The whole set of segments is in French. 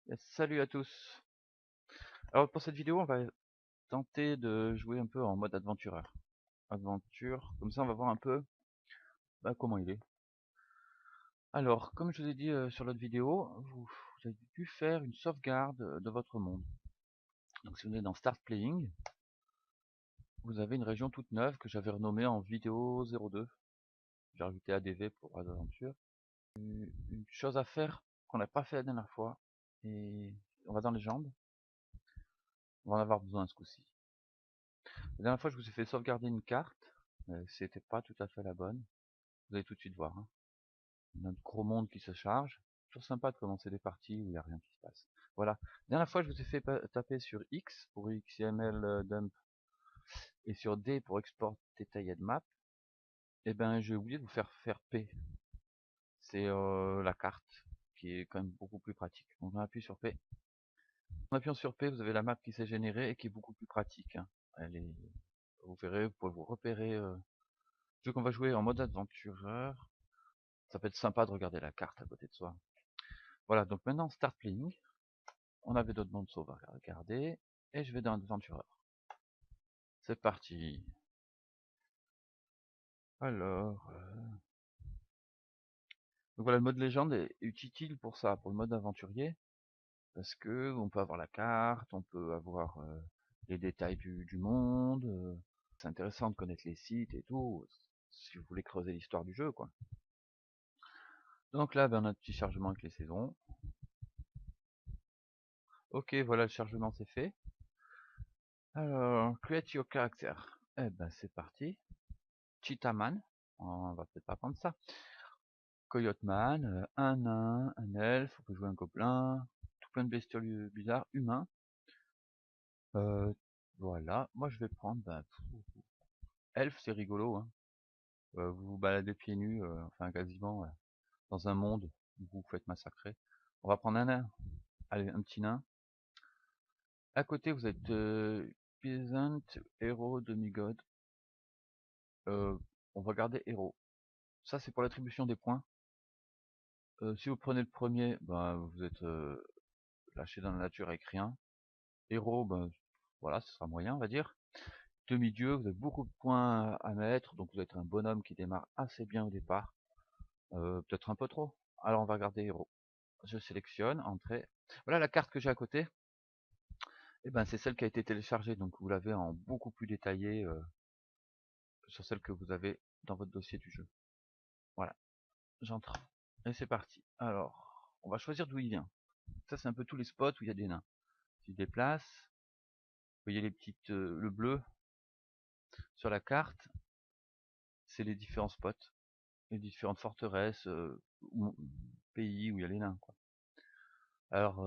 Yes, salut à tous. Alors pour cette vidéo, on va tenter de jouer un peu en mode aventureur. Aventure, comme ça on va voir un peu comment il est. Alors, comme je vous ai dit sur l'autre vidéo, vous avez dû faire une sauvegarde de votre monde. Donc si vous êtes dans Start Playing, vous avez une région toute neuve que j'avais renommée en vidéo 02. J'ai rajouté ADV pour aventure. Une chose à faire qu'on n'a pas fait la dernière fois, et on va dans les jambes, on va en avoir besoin ce coup-ci. La dernière fois, je vous ai fait sauvegarder une carte, mais c'était pas tout à fait la bonne. Vous allez tout de suite voir, hein. Notre gros monde qui se charge. Toujours sympa de commencer des parties où il n'y a rien qui se passe. Voilà. La dernière fois, je vous ai fait taper sur X pour XML dump et sur D pour export detailed map. Et ben, j'ai oublié de vous faire P. C'est la carte qui est quand même beaucoup plus pratique. Donc, on appuie sur P. En appuyant sur P, vous avez la map qui s'est générée et qui est beaucoup plus pratique, hein. Elle est, vous verrez, vous pouvez vous repérer. Vu qu'on va jouer en mode aventureur, ça peut être sympa de regarder la carte à côté de soi. Voilà, donc maintenant Start Playing. On avait d'autres mondes sauves à regarder. Et je vais dans Adventurer. C'est parti. Alors, donc voilà, le mode légende est utile pour ça, pour le mode aventurier, parce que on peut avoir la carte, on peut avoir les détails du monde. C'est intéressant de connaître les sites et tout, si vous voulez creuser l'histoire du jeu, quoi. Donc là, ben, on a un petit chargement avec les saisons. Ok, voilà, le chargement c'est fait. Alors, create your character. Eh ben, c'est parti. Cheetahman. On va peut-être pas prendre ça. Coyote Man, un nain, un elfe, on peut jouer un gobelin, tout plein de bestioles bizarres, humains. Euh, voilà, moi je vais prendre, elfe c'est rigolo, hein. Vous vous baladez pieds nus, enfin quasiment, dans un monde où vous vous faites massacrer. On va prendre un nain, allez, un petit nain. À côté vous êtes peasant, héros, demigod. Euh, on va garder héros. Ça c'est pour l'attribution des points. Si vous prenez le premier, ben, vous êtes lâché dans la nature avec rien. Héros, ben, voilà, ce sera moyen, on va dire. Demi-dieu, vous avez beaucoup de points à mettre, donc vous êtes un bonhomme qui démarre assez bien au départ. Peut-être un peu trop. Alors on va garder héros. Je sélectionne, entrée. Voilà la carte que j'ai à côté. Et ben c'est celle qui a été téléchargée, donc vous l'avez en beaucoup plus détaillé sur celle que vous avez dans votre dossier du jeu. Voilà, j'entre. Et c'est parti. Alors, on va choisir d'où il vient. Ça c'est un peu tous les spots où il y a des nains. Tu déplaces. Vous voyez les petites, le bleu sur la carte, c'est les différents spots, les différentes forteresses, ou pays où il y a les nains, quoi. Alors,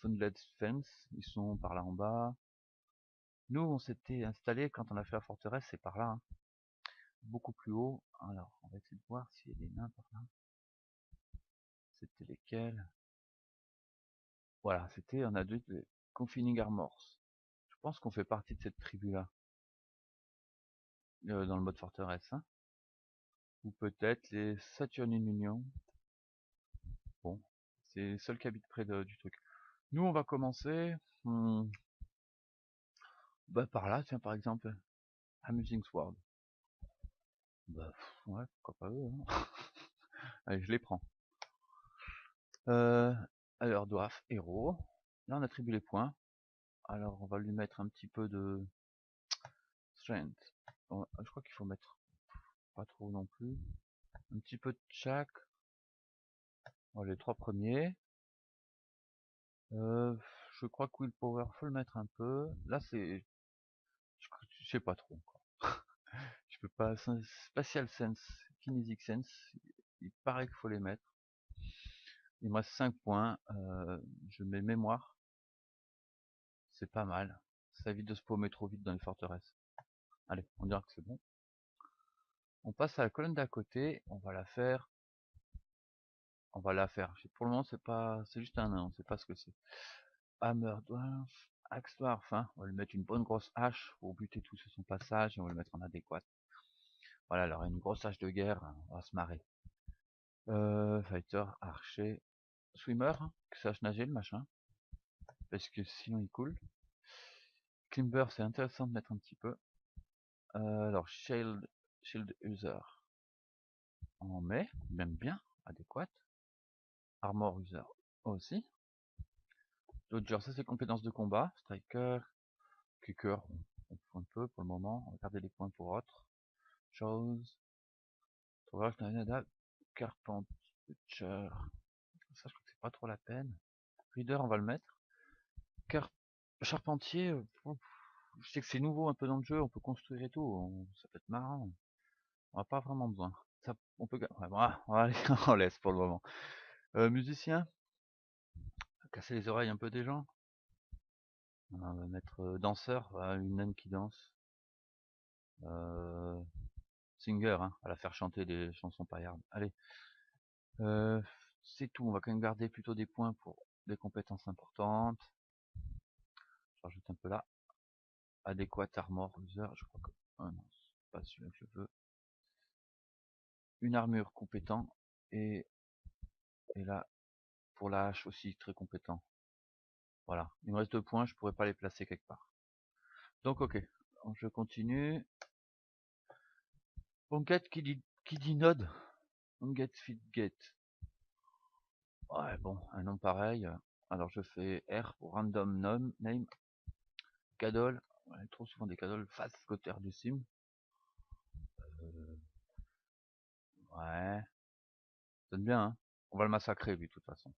Founded Fence, ils sont par là en bas. Nous, on s'était installé quand on a fait la forteresse, c'est par là, hein, beaucoup plus haut. Alors, on va essayer de voir s'il y a des nains par là. C'était lesquels? Voilà, c'était, on a deux Confining Armors. Je pense qu'on fait partie de cette tribu-là, dans le mode forteresse, hein. Ou peut-être les Saturnin Union. Bon, c'est les seuls qui habitent près du truc. Nous, on va commencer par là, tiens, par exemple, Amusing Sword. Ouais, pourquoi pas eux, hein. Allez, je les prends. Euh, alors, Dwarf, héros. Là, on attribue les points. Alors, on va lui mettre un petit peu de strength. Bon, je crois qu'il faut mettre pas trop non plus. Un petit peu de chaque. Bon, les trois premiers. Euh, je crois que Willpower, faut le mettre un peu. Là, c'est... Je sais pas trop encore. Je peux pas... Spatial Sense, Kinetic Sense, il paraît qu'il faut les mettre. Il me reste 5 points. Je mets mémoire. C'est pas mal. Ça évite de se paumer trop vite dans les forteresses. Allez, on dira que c'est bon. On passe à la colonne d'à côté. On va la faire. On va la faire. Pour le moment, c'est pas, c'est juste un nain. On sait pas ce que c'est. Hammer Dwarf, Axe Dwarf, hein. On va lui mettre une bonne grosse hache pour buter tout sur son passage et on va le mettre en adéquat. Voilà, alors une grosse hache de guerre, on va se marrer. Fighter, archer, swimmer, hein, que sache nager le machin, parce que sinon il coule. Climber, c'est intéressant de mettre un petit peu. Alors shield user, on met, même bien, adéquate. Armor user aussi. Dodger, ça c'est compétences de combat. Striker, kicker, on fout un peu pour le moment. On va garder les points pour autre chose. Sauvage, Canada, Carpenter, ça je crois que c'est pas trop la peine. Reader, on va le mettre. Charpentier, je sais que c'est nouveau un peu dans le jeu, on peut construire et tout, ça peut être marrant. On n'a pas vraiment besoin. Ça, on peut, ouais, bon, on va aller, on laisse pour le moment. Musicien, casser les oreilles un peu des gens. On va mettre danseur, une naine qui danse. Singer, hein, à la faire chanter des chansons paillardes. Allez, c'est tout. On va quand même garder plutôt des points pour des compétences importantes. Je rajoute un peu là. Adéquat armor user, je crois que. Oh non, c'est pas celui-là que je veux. Une armure compétent et là pour la hache aussi très compétent. Voilà, il me reste 2 points, je pourrais pas les placer quelque part. Donc ok, je continue. Onget qui dit node. Onget fit get. Ouais bon, un nom pareil. Alors je fais R pour random name. Cadol, ouais, trop souvent des cadoles face côté du sim. Ouais, ça donne bien hein. On va le massacrer lui de toute façon.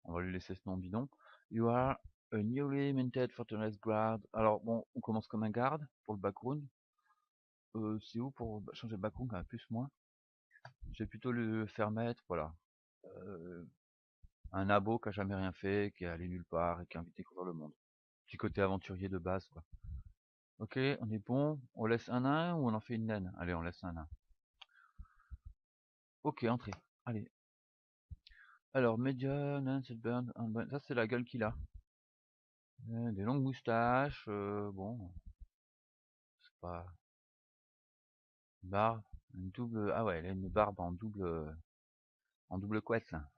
On va lui laisser ce nom bidon. You are a newly minted fortress guard. Alors bon, on commence comme un garde pour le background. C'est où pour changer le background quand même plus moins. Je vais plutôt le faire mettre, voilà. Un abo qui a jamais rien fait, qui est allé nulle part et qui a envie de découvrir le monde. Petit côté aventurier de base quoi. Ok, on est bon. On laisse un nain ou on en fait une naine? Allez, on laisse un nain. Ok, entrée. Allez. Alors, medium, nain, burn, ça c'est la gueule qu'il a. Des longues moustaches, bon, c'est pas... Barbe, une double... Ah ouais, elle a une barbe en double couette, là.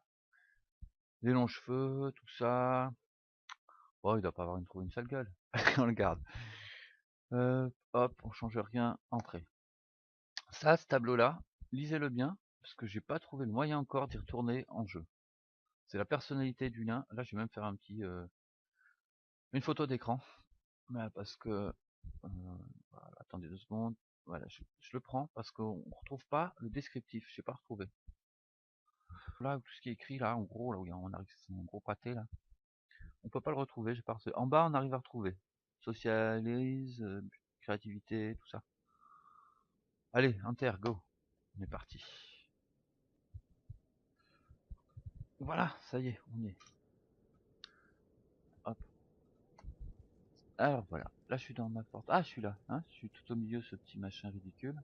Des longs cheveux, tout ça. Oh, il doit pas avoir une sale gueule. On le garde. Hop, on change rien, entrée. Ça, ce tableau-là, lisez-le bien, parce que j'ai pas trouvé le moyen encore d'y retourner en jeu. C'est la personnalité du nain. Là, je vais même faire une photo d'écran. Parce que... voilà, attendez 2 secondes. Voilà, je le prends parce qu'on retrouve pas le descriptif. J'ai pas retrouvé. Là, tout ce qui est écrit là, en gros, là où on arrive, c'est un gros pâté là. On peut pas le retrouver. J'ai pas retrouvé. En bas, on arrive à retrouver. Socialise, créativité, tout ça. Allez, enter, go. On est parti. Voilà, ça y est, on y est. Hop. Alors voilà, là je suis dans ma porte. Ah, je suis là, hein, je suis tout au milieu de ce petit machin ridicule.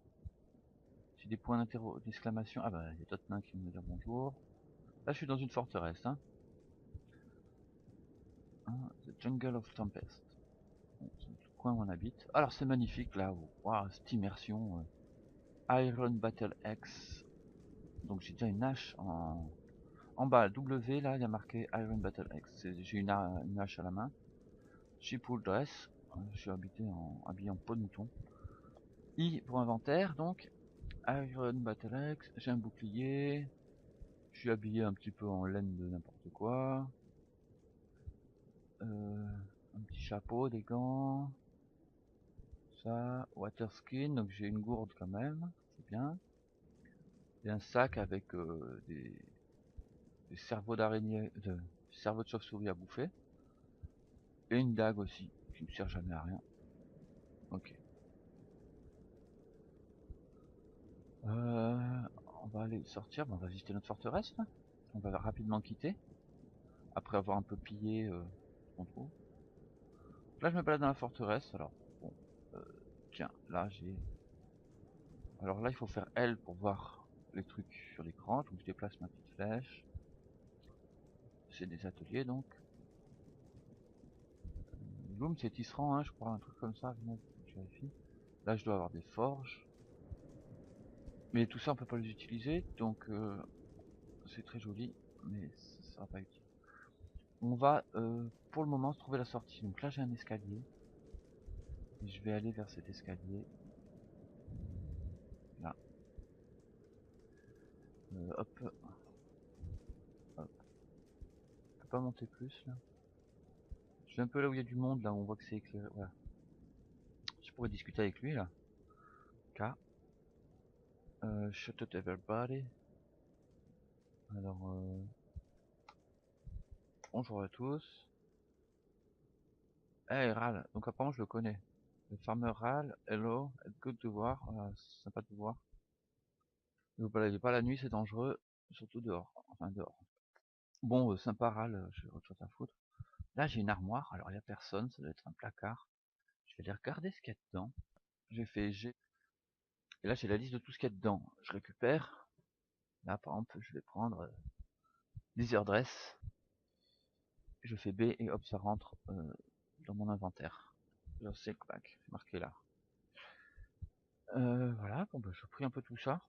J'ai des points d'exclamation. Ah bah, il y a d'autres nains qui vont me dire bonjour. Là je suis dans une forteresse, hein. The Jungle of Tempest. Bon, c'est le coin où on habite. Alors c'est magnifique là, wow, cette immersion. Iron Battle X. Donc j'ai déjà une hache en bas, W là, il y a marqué Iron Battle X. J'ai une hache à la main. Sheepwool Dress. Je suis habillé en peau de mouton. I pour inventaire, donc. Iron Battle X. J'ai un bouclier. Je suis habillé un petit peu en laine de n'importe quoi. Un petit chapeau, des gants. Ça, water skin, donc j'ai une gourde quand même, c'est bien. Et un sac avec des cerveaux d'araignée, cerveaux de chauve-souris à bouffer. Et une dague aussi, qui ne sert jamais à rien. Ok. On va aller sortir, on va visiter notre forteresse là. On va rapidement quitter. Après avoir un peu pillé ce qu'on trouve. Là je me balade dans la forteresse, alors bon. Tiens, là j'ai... Alors là il faut faire L pour voir les trucs sur l'écran, donc je déplace ma petite flèche. C'est des ateliers donc. Loom c'est tisserand, hein, je crois, un truc comme ça, je vérifie. Là je dois avoir des forges. Mais tout ça on peut pas les utiliser, donc c'est très joli. mais ça sera pas utile. On va pour le moment se trouver la sortie. Donc là j'ai un escalier. Et je vais aller vers cet escalier. Là. Hop. Hop. Je peux pas monter plus là. Je vais un peu là où il y a du monde, là où on voit que c'est éclairé. Voilà. Je pourrais discuter avec lui là. K. Shut up everybody. Alors bonjour à tous. Hey Ral, donc apparemment je le connais. Le farmer Ral, hello, good de voir, voilà, c'est sympa de vous voir. Ne vous baladez pas la nuit, c'est dangereux, surtout dehors, enfin dehors. Bon, sympa Ral, j'ai autre chose à foutre. Là j'ai une armoire, alors il n'y a personne, ça doit être un placard. Je vais aller regarder ce qu'il y a dedans. J'ai fait G. Et là j'ai la liste de tout ce qu'il y a dedans. Je récupère. Là par exemple je vais prendre Desert Dress. Je fais B et hop ça rentre dans mon inventaire. Je sais que c'est marqué là. Voilà, bon bah je prie un peu tout ça.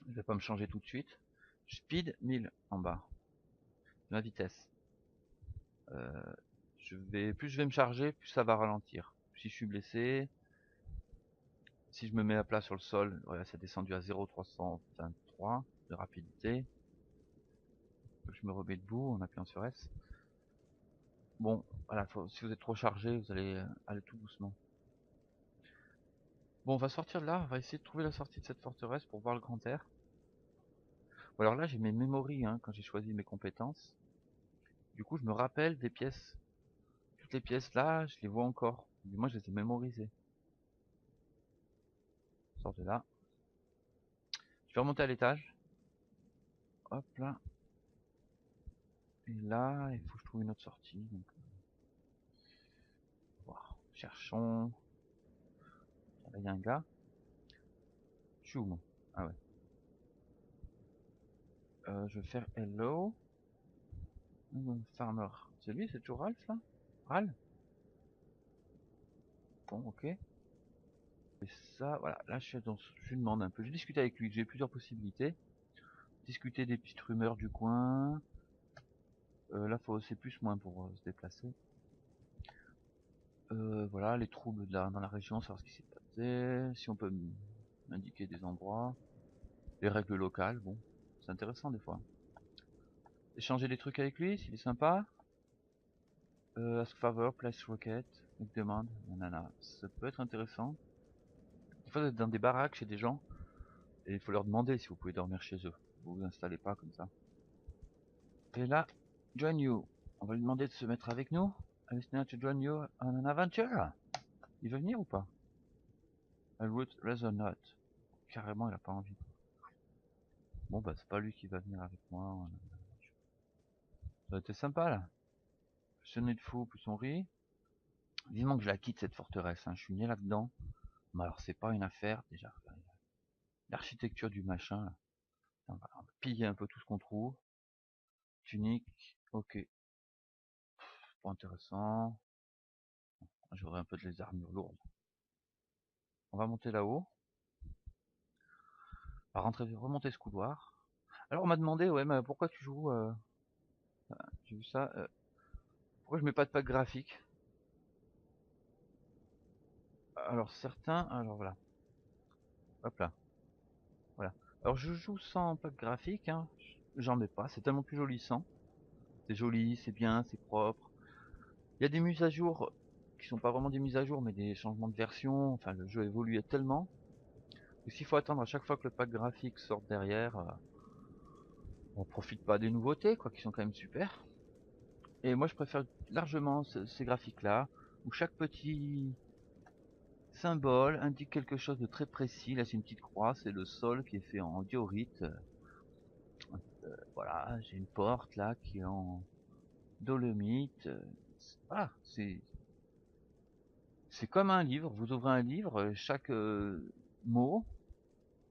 Je vais pas me changer tout de suite. Speed 1000 en bas. La vitesse. Euh, plus je vais me charger, plus ça va ralentir. Si je suis blessé, si je me mets à plat sur le sol, voilà, c'est descendu à 0,323 de rapidité. Je me remets debout en appuyant sur S. Bon, voilà, si vous êtes trop chargé, vous allez aller tout doucement. Bon, on va sortir de là, on va essayer de trouver la sortie de cette forteresse pour voir le grand air. Bon, alors là, j'ai mes memories hein, quand j'ai choisi mes compétences. Du coup, je me rappelle des pièces. Toutes les pièces là, je les vois encore. Du moins, je les ai mémorisées. Sors de là. Je vais remonter à l'étage. Hop là. Et là, il faut que je trouve une autre sortie. Donc, voir. Cherchons. Là, il y a un gars. Je suis où moi? Ah ouais. Je vais faire hello. Farmer. C'est lui, c'est toujours Ralph là? Ralph? Bon, ok. Et ça, voilà. Là, je demande un peu. Je discute avec lui. J'ai plusieurs possibilités. Discuter des petites rumeurs du coin. Là, c'est plus moins pour se déplacer. Voilà, les troubles dans la région, savoir ce qui s'est passé. Si on peut m'indiquer des endroits. Les règles locales, bon. C'est intéressant des fois. Échanger des trucs avec lui, s'il est sympa. Ask favor, place requête, make demande, nanana. Ça peut être intéressant. Des fois, vous êtes dans des baraques chez des gens, et il faut leur demander si vous pouvez dormir chez eux. Vous vous installez pas comme ça. Et là, join you. On va lui demander de se mettre avec nous. Listener to join you on an adventure. Il veut venir ou pas? I would rather not. Carrément, il a pas envie. Bon, bah, c'est pas lui qui va venir avec moi. Ça a été sympa là. Ce nez de fou, plus on rit. Vivement que je la quitte cette forteresse, hein. Je suis né là-dedans. Mais alors c'est pas une affaire, déjà. L'architecture du machin, là. On va piller un peu tout ce qu'on trouve. Tunique, ok. Pas intéressant. J'aurais un peu de les armures lourdes. On va monter là-haut. On va remonter ce couloir. Alors on m'a demandé, ouais, mais pourquoi tu joues j'ai vu ça. Pourquoi je mets pas de pack graphique? Alors certains, alors voilà. Hop là. Voilà. Alors je joue sans pack graphique, hein. J'en mets pas, c'est tellement plus joli sans. C'est joli, c'est bien, c'est propre. Il y a des mises à jour qui sont pas vraiment des mises à jour, mais des changements de version. Enfin, le jeu évolue tellement que s'il faut attendre à chaque fois que le pack graphique sort derrière, on profite pas des nouveautés, quoi, qui sont quand même super. Et moi, je préfère largement ces graphiques-là, où chaque petit symbole indique quelque chose de très précis. Là, c'est une petite croix, c'est le sol qui est fait en diorite. Voilà, j'ai une porte là qui est en dolomite. Voilà, c'est comme un livre. Vous ouvrez un livre, chaque mot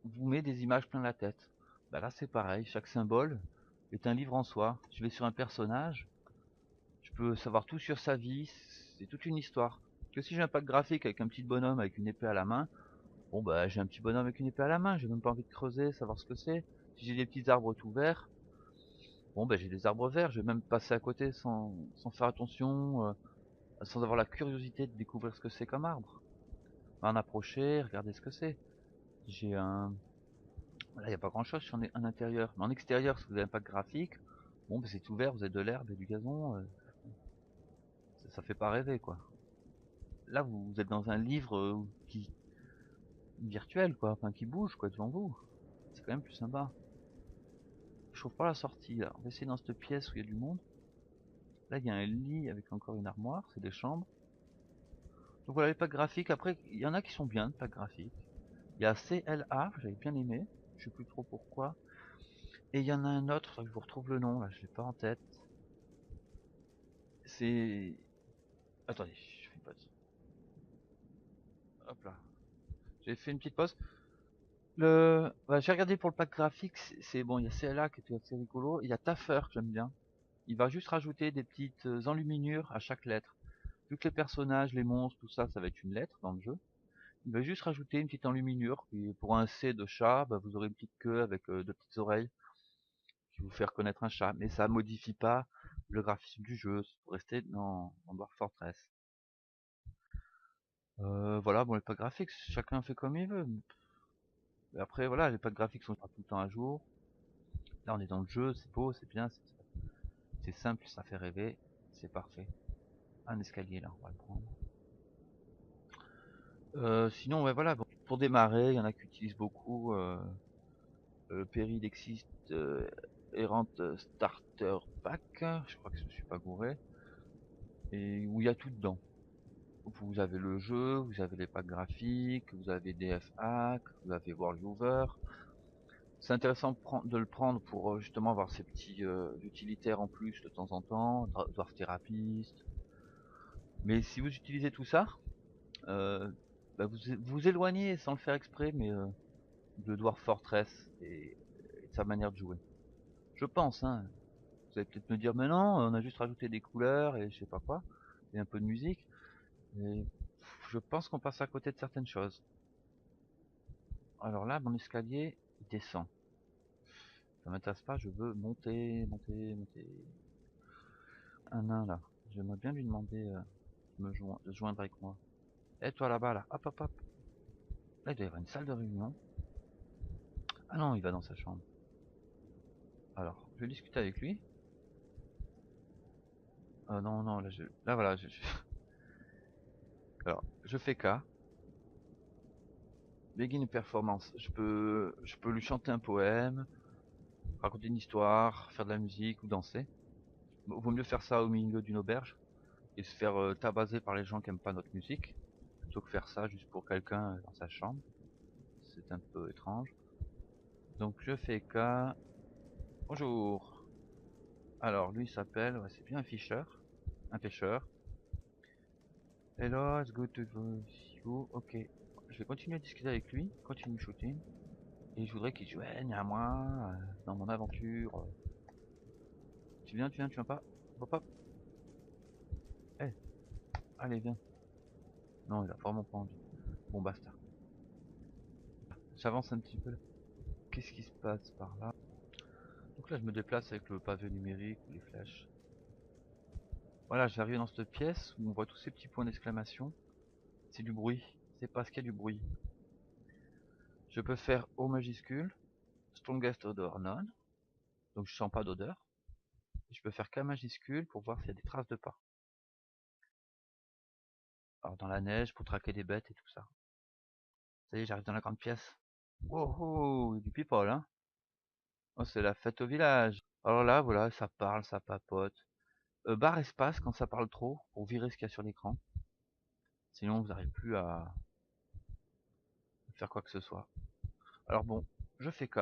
vous met des images plein la tête. Bah là, c'est pareil. Chaque symbole est un livre en soi. Je vais sur un personnage, je peux savoir tout sur sa vie. C'est toute une histoire. Que si j'ai un pack graphique avec un petit bonhomme avec une épée à la main, bon bah j'ai un petit bonhomme avec une épée à la main. J'ai même pas envie de creuser, savoir ce que c'est. Si j'ai des petits arbres tout verts, Bon, ben j'ai des arbres verts, je vais même passer à côté sans faire attention, sans avoir la curiosité de découvrir ce que c'est comme arbre. En approcher, regarder ce que c'est. J'ai un... Là, il n'y a pas grand chose sur un intérieur. Mais en extérieur, si vous n'avez pas de graphique, bon, ben c'est tout vert, vous avez de l'herbe et du gazon, ça fait pas rêver, quoi. Là, vous êtes dans un livre qui virtuel, quoi, enfin qui bouge, quoi, devant vous. C'est quand même plus sympa. Je trouve pas la sortie, là. On va essayer dans cette pièce où il y a du monde. Là, il y a un lit avec encore une armoire, c'est des chambres. Donc voilà, les packs graphiques. Après, il y en a qui sont bien, les packs graphiques. Il y a CLA, j'avais bien aimé. Je sais plus trop pourquoi. Et il y en a un autre, faudrait que je vous retrouve le nom, là, je l'ai pas en tête. C'est... Attendez, je fais une pause. Hop là. J'ai fait une petite pause. J'ai regardé pour le pack graphique, c'est bon, il y a CLA qui était assez rigolo. Il y a Taffer que j'aime bien. Il va juste rajouter des petites enluminures à chaque lettre. Vu que les personnages, les monstres, tout ça, ça va être une lettre dans le jeu. Il va juste rajouter une petite enluminure. Et pour un C de chat, bah, vous aurez une petite queue avec deux petites oreilles qui vous fait reconnaître un chat. Mais ça modifie pas le graphisme du jeu. C'est pour rester dans Dwarf Fortress. Voilà, bon, les packs graphiques, chacun fait comme il veut. Et après, voilà, les packs graphiques sont pas tout le temps à jour. Là, on est dans le jeu, c'est beau, c'est bien, c'est simple, ça fait rêver, c'est parfait. Un escalier là, on va le prendre. Sinon, ouais, voilà, bon, pour démarrer, il y en a qui utilisent beaucoup Peridexist Errant Starter Pack, je crois que je me suis pas gouré, et où il y a tout dedans. Vous avez le jeu, vous avez les packs graphiques, vous avez DF Hack, vous avez World Over. C'est intéressant de le prendre pour justement avoir ces petits utilitaires en plus de temps en temps, Dwarf Therapist. Mais si vous utilisez tout ça, euh, bah vous vous éloignez sans le faire exprès, mais de Dwarf Fortress et de sa manière de jouer. Je pense, hein. Vous allez peut-être me dire, mais non, on a juste rajouté des couleurs et je sais pas quoi, et un peu de musique. Et je pense qu'on passe à côté de certaines choses. Alors là, mon escalier, il descend. Ça m'intéresse pas, je veux monter, monter, monter. Un nain là. J'aimerais bien lui demander de se joindre avec moi. Et toi là-bas là, hop hop hop. Là il doit y avoir une salle de réunion. Ah non, il va dans sa chambre. Alors, je vais discuter avec lui. Non, non, là voilà, alors, je fais K. Begin performance. Je peux lui chanter un poème, raconter une histoire, faire de la musique ou danser. Vaut mieux faire ça au milieu d'une auberge et se faire tabasser par les gens qui aiment pas notre musique, plutôt que faire ça juste pour quelqu'un dans sa chambre. C'est un peu étrange. Donc je fais K. Bonjour. Alors lui s'appelle, ouais, c'est bien un fisher, un pêcheur. Hello, it's good to see you. Ok. Je vais continuer à discuter avec lui, continue shooting. Et je voudrais qu'il joigne à moi dans mon aventure. Tu viens pas? Hop hop. Eh, allez viens. Non, il a vraiment pas envie. Bon basta. J'avance un petit peu là. Qu'est-ce qui se passe par là? Donc là je me déplace avec le pavé numérique ou les flèches. Voilà, j'arrive dans cette pièce où on voit tous ces petits points d'exclamation. C'est du bruit. C'est parce qu'il y a du bruit. Je peux faire O majuscule, strongest odor none, donc je sens pas d'odeur. Je peux faire K majuscule pour voir s'il y a des traces de pas. Alors dans la neige pour traquer des bêtes et tout ça. Ça y est, j'arrive dans la grande pièce. Wow, oh, du people, hein. Oh, c'est la fête au village. Alors là, voilà, ça parle, ça papote. Barre espace quand ça parle trop, pour virer ce qu'il y a sur l'écran. Sinon, vous n'arrivez plus à faire quoi que ce soit. Alors bon, je fais K,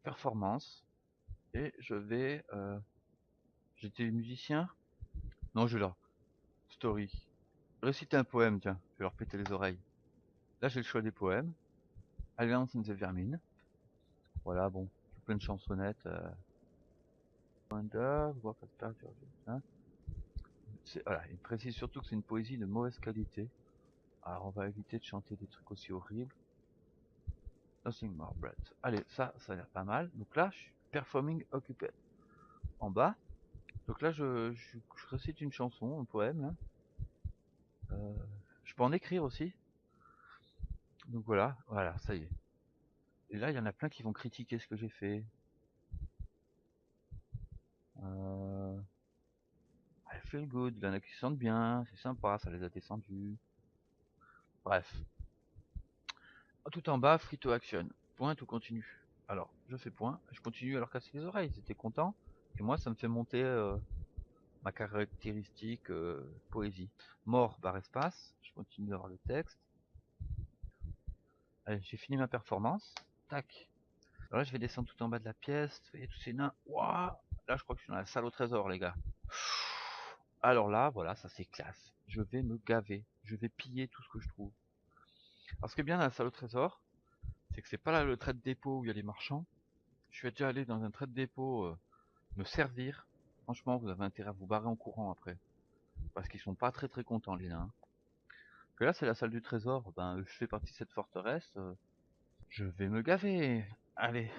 performance, et je vais... J'étais musicien. Non, je là. Story. Réciter un poème, tiens. Je vais leur péter les oreilles. Là, j'ai le choix des poèmes. Alliance in the Vermine. Voilà, bon. Plein de chansonnettes. Wonder, hein. Voilà, il précise surtout que c'est une poésie de mauvaise qualité. Alors, on va éviter de chanter des trucs aussi horribles. Nothing more, Brett. Allez, ça a l'air pas mal. Donc là, Performing Occupied. En bas. Donc là, je récite une chanson, un poème. Là. Je peux en écrire aussi. Donc voilà, ça y est. Et là, il y en a plein qui vont critiquer ce que j'ai fait. I feel good, il y en a qui se sentent bien, c'est sympa, ça les a descendus. Bref. Tout en bas, free to action. Point ou continue. Alors, je fais point, je continue à leur casser les oreilles, ils étaient contents. Et moi, ça me fait monter ma caractéristique poésie. Mort, barre espace, je continue à voir le texte. Allez, j'ai fini ma performance. Tac. Alors là, je vais descendre tout en bas de la pièce. Vous voyez tous ces nains. Waouh. Là, je crois que je suis dans la salle au trésor, les gars. Alors là, voilà, ça c'est classe. Je vais me gaver. Je vais piller tout ce que je trouve. Alors, ce qui est bien dans la salle au trésor, c'est que c'est pas là le trade dépôt où il y a les marchands. Je suis déjà allé dans un trade dépôt me servir. Franchement, vous avez intérêt à vous barrer en courant après. Parce qu'ils sont pas très très contents, les nains. Que là, c'est la salle du trésor. Ben, je fais partie de cette forteresse. Je vais me gaver. Allez.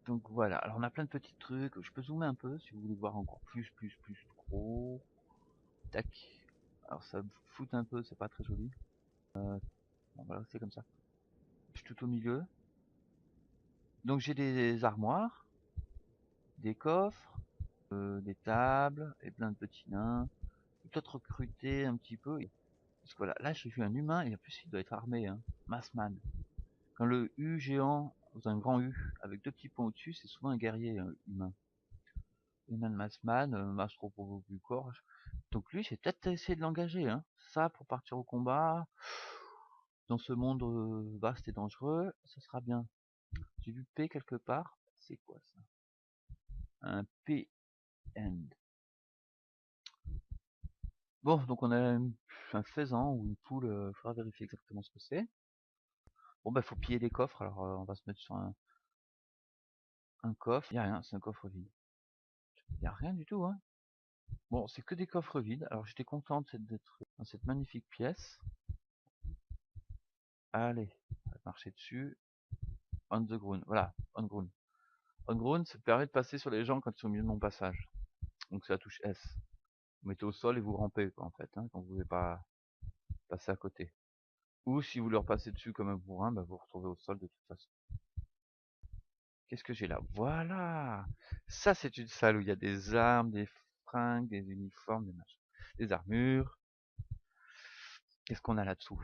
Donc voilà. Alors, on a plein de petits trucs. Je peux zoomer un peu si vous voulez voir encore plus, gros. Tac. Alors, ça me fout un peu, c'est pas très joli. Bon, voilà, c'est comme ça. Je suis tout au milieu. Donc, j'ai des armoires, des coffres, des tables et plein de petits nains. Peut-être recruter un petit peu. Parce que voilà, là j'ai vu un humain et en plus il doit être armé, hein. Massman. Quand le U géant, vous avez un grand U avec deux petits points au-dessus, c'est souvent un guerrier humain. Human Massman, corps. Donc lui, j'ai peut-être essayé de l'engager, hein. Ça, pour partir au combat, dans ce monde vaste et dangereux, ce sera bien. J'ai vu P quelque part. C'est quoi ça? Un P-end. Bon, donc on a un faisan ou une poule, il faudra vérifier exactement ce que c'est. Bon bah faut piller les coffres, alors on va se mettre sur un coffre. Il y a rien, c'est un coffre vide. Il y a rien du tout, hein. Bon, c'est que des coffres vides. Alors j'étais content d'être dans cette magnifique pièce. Allez, on va marcher dessus. On the ground, voilà, on ground. On ground, ça permet de passer sur les gens quand ils sont au milieu de mon passage. Donc c'est la touche S. Vous mettez au sol et vous rampez, quoi, en fait, hein, quand vous ne voulez pas passer à côté. Ou si vous leur passez dessus comme un bourrin, bah, vous vous retrouvez au sol de toute façon. Qu'est-ce que j'ai là? Voilà. Ça, c'est une salle où il y a des armes, des fringues, des uniformes, des machins, des armures. Qu'est-ce qu'on a là-dessous?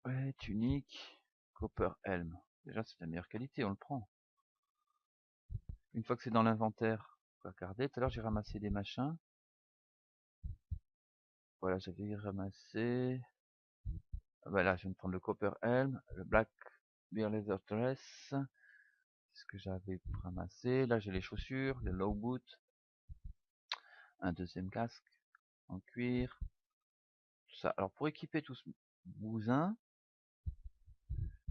Ouais, tunique, copper helm. Déjà, c'est de la meilleure qualité, on le prend. Une fois que c'est dans l'inventaire, on va regarder. Tout à l'heure, j'ai ramassé des machins. Voilà, j'avais ramassé. Voilà, je viens de prendre le copper helm, le black bear leather dress. C'est ce que j'avais ramassé. Là, j'ai les chaussures, les low boots, un deuxième casque en cuir. Tout ça. Alors, pour équiper tout ce bousin,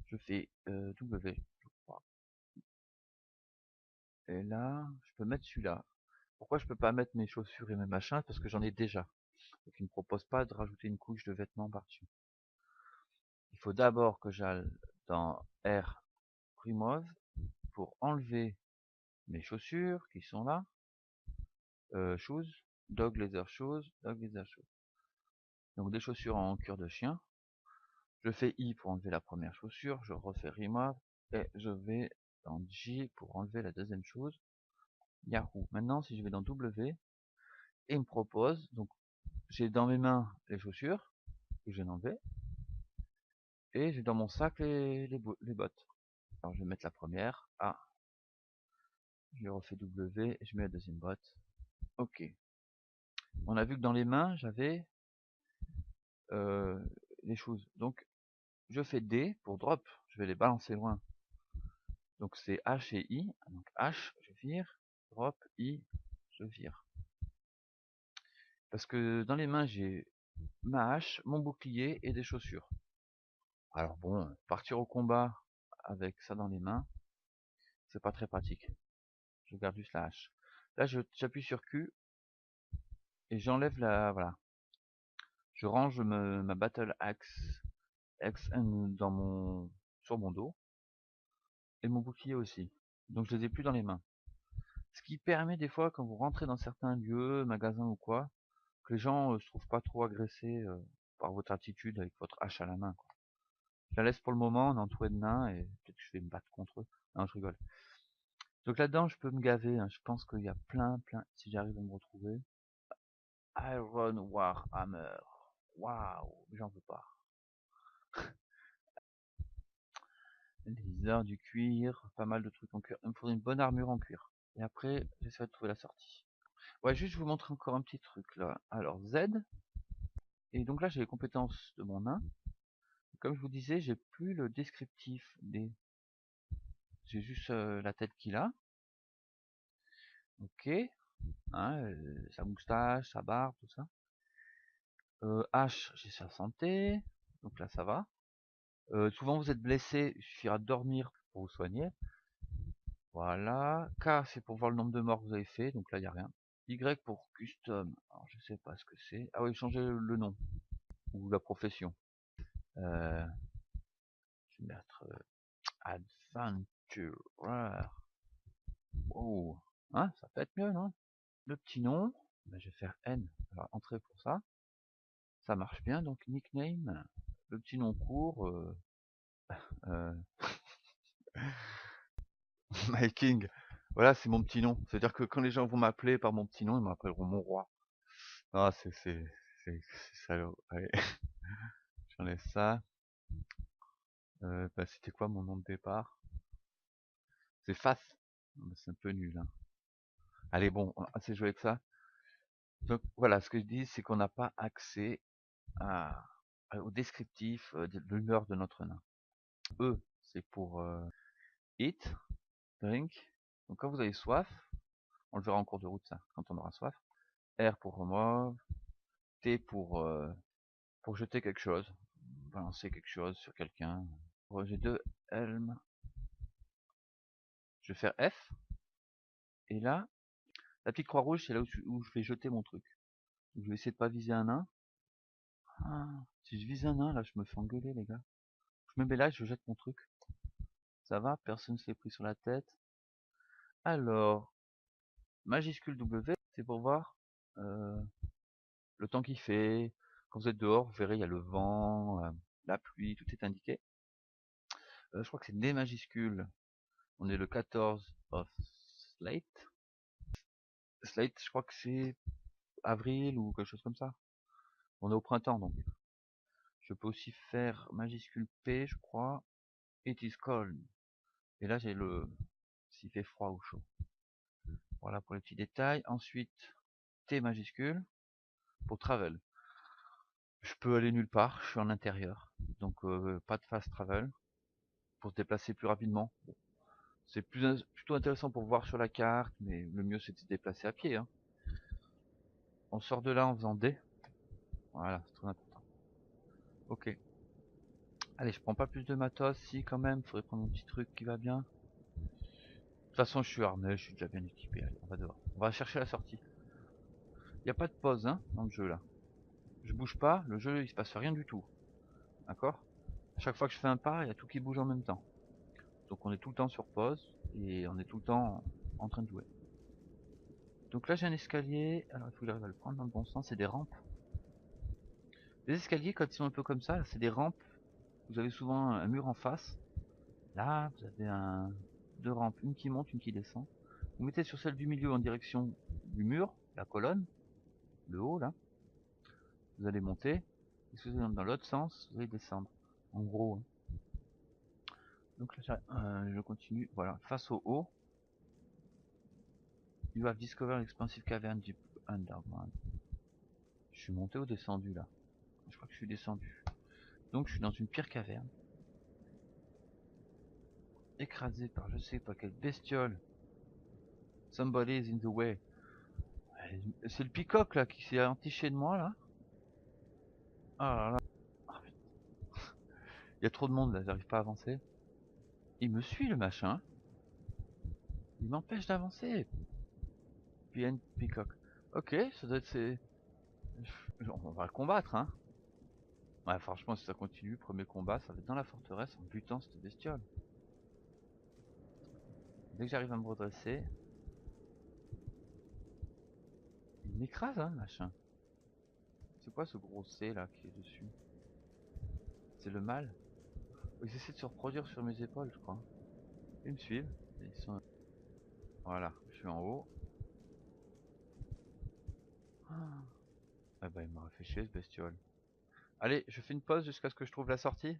je fais W, je crois. Et là, je peux mettre celui-là. Pourquoi je peux pas mettre mes chaussures et mes machins? Parce que j'en ai déjà. Donc il ne me propose pas de rajouter une couche de vêtements par-dessus. Il faut d'abord que j'aille dans R Remove pour enlever mes chaussures qui sont là. Shoes, dog leather shoes, dog leather shoes. Donc des chaussures en cuir de chien. Je fais I pour enlever la première chaussure, je refais Remove et je vais dans J pour enlever la deuxième chose. Yahoo. Maintenant, si je vais dans W, il me propose, donc j'ai dans mes mains les chaussures que j'ai enlevées, et j'ai dans mon sac les bottes. Alors je vais mettre la première, A, je refais W, et je mets la deuxième botte. Ok. On a vu que dans les mains, j'avais les choses. Donc je fais D pour drop, je vais les balancer loin. Donc c'est H et I, donc H, je vire, drop, I, je vire. Parce que dans les mains, j'ai ma hache, mon bouclier et des chaussures. Alors bon, partir au combat avec ça dans les mains, c'est pas très pratique. Je garde juste la hache. Là, j'appuie sur Q et j'enlève la... Voilà. Je range ma Battle Axe dans sur mon dos. et mon bouclier aussi. Donc je les ai plus dans les mains. Ce qui permet des fois, quand vous rentrez dans certains lieux, magasins ou quoi, que les gens se trouvent pas trop agressés par votre attitude avec votre hache à la main, quoi. Je la laisse pour le moment, on est entouré de nains et peut-être que je vais me battre contre eux. Non, je rigole. Donc là-dedans, je peux me gaver, hein. Je pense qu'il y a plein, si j'arrive à me retrouver. Iron Warhammer. Waouh, j'en veux pas. Les heures du cuir, pas mal de trucs en cuir. Il me faudrait une bonne armure en cuir. Et après, j'essaierai de trouver la sortie. Ouais, juste je vous montrer encore un petit truc là. Alors Z, et donc là j'ai les compétences de mon nain. Comme je vous disais, j'ai plus le descriptif des. J'ai juste la tête qu'il a. Ok. Hein, sa moustache, sa barbe, tout ça. H, j'ai sa santé. Donc là ça va. Souvent vous êtes blessé, il suffira de dormir pour vous soigner. Voilà. K, c'est pour voir le nombre de morts que vous avez fait, donc là il n'y a rien. Y pour custom, alors je sais pas ce que c'est. Ah oui, changer le nom, ou la profession. Je vais mettre Adventurer. Oh, hein, ça peut être mieux, non? Le petit nom, ben, je vais faire N. Alors, entrée pour ça. Ça marche bien, donc nickname. Le petit nom court, euh, My King. Voilà, c'est mon petit nom. C'est-à-dire que quand les gens vont m'appeler par mon petit nom, ils m'appelleront mon roi. Ah, c'est salaud. Allez, j'enlève ça. Bah, c'était quoi mon nom de départ? C'est Face. C'est un peu nul, hein. Allez, bon, assez joué avec ça. Donc voilà, ce que je dis, c'est qu'on n'a pas accès à, au descriptif de l'humeur de notre nain. E, c'est pour eat, drink. Donc quand vous avez soif, on le verra en cours de route ça, quand on aura soif. R pour remove, T pour jeter quelque chose, balancer quelque chose sur quelqu'un. J'ai deux Helm. Je vais faire F. Et là, la petite croix rouge, c'est là où je vais jeter mon truc. Donc, je vais essayer de pas viser un nain. Ah, si je vise un nain, là, je me fais engueuler, les gars. Je me mets là, je jette mon truc. Ça va, personne ne s'est pris sur la tête. Alors, majuscule W, c'est pour voir le temps qu'il fait. Quand vous êtes dehors, vous verrez, il y a le vent, la pluie, tout est indiqué. Je crois que c'est D majuscule. On est le 14 of Slate. Slate, je crois que c'est avril ou quelque chose comme ça. On est au printemps, donc. Je peux aussi faire majuscule P, je crois. It is cold. Et là, j'ai le s'il fait froid ou chaud. Voilà pour les petits détails. Ensuite, T majuscule pour travel. Je peux aller nulle part, je suis en intérieur. Donc pas de fast travel pour se déplacer plus rapidement. C'est plutôt intéressant pour voir sur la carte, mais le mieux c'est de se déplacer à pied, hein. On sort de là en faisant D. Voilà, c'est très important. Ok. Allez, je prends pas plus de matos, si quand même, faudrait prendre un petit truc qui va bien. De toute façon, je suis armé, je suis déjà bien équipé. Allez, on va dehors. On va chercher la sortie. Il n'y a pas de pause, hein, dans le jeu là. Je bouge pas, le jeu il se passe rien du tout. D'accord? À chaque fois que je fais un pas, il y a tout qui bouge en même temps. Donc on est tout le temps sur pause et on est tout le temps en train de jouer. Donc là j'ai un escalier, alors il faut que j'arrive à le prendre dans le bon sens, c'est des rampes. Les escaliers quand ils sont un peu comme ça, c'est des rampes. Vous avez souvent un mur en face. Là vous avez deux rampes, une qui monte, une qui descend. Vous mettez sur celle du milieu en direction du mur, la colonne, le haut là. Vous allez monter. Et si vous allez dans l'autre sens, vous allez descendre. En gros, hein. Donc là, je continue. Voilà, face au haut. You have discovered expansive cavern deep underground. Je suis monté ou descendu là? Je crois que je suis descendu. Donc je suis dans une pire caverne. Écrasé par je sais pas quelle bestiole. Somebody is in the way. C'est le peacock là qui s'est entiché de moi là. Ah là là. Ah, il y a trop de monde là, j'arrive pas à avancer. Il me suit le machin. Il m'empêche d'avancer. PN peacock. Ok, ça doit être c'est. On va le combattre, hein. Ouais, franchement, si ça continue, premier combat, ça va être dans la forteresse en butant cette bestiole. Dès que j'arrive à me redresser, il m'écrase, hein, machin. C'est quoi ce gros C là qui est dessus? C'est le mal? Ils essaient de se reproduire sur mes épaules, je crois. Ils me suivent. Ils sont... Voilà, je suis en haut. Ah, eh ben, il m'a fait chier ce bestiole. Allez, je fais une pause jusqu'à ce que je trouve la sortie.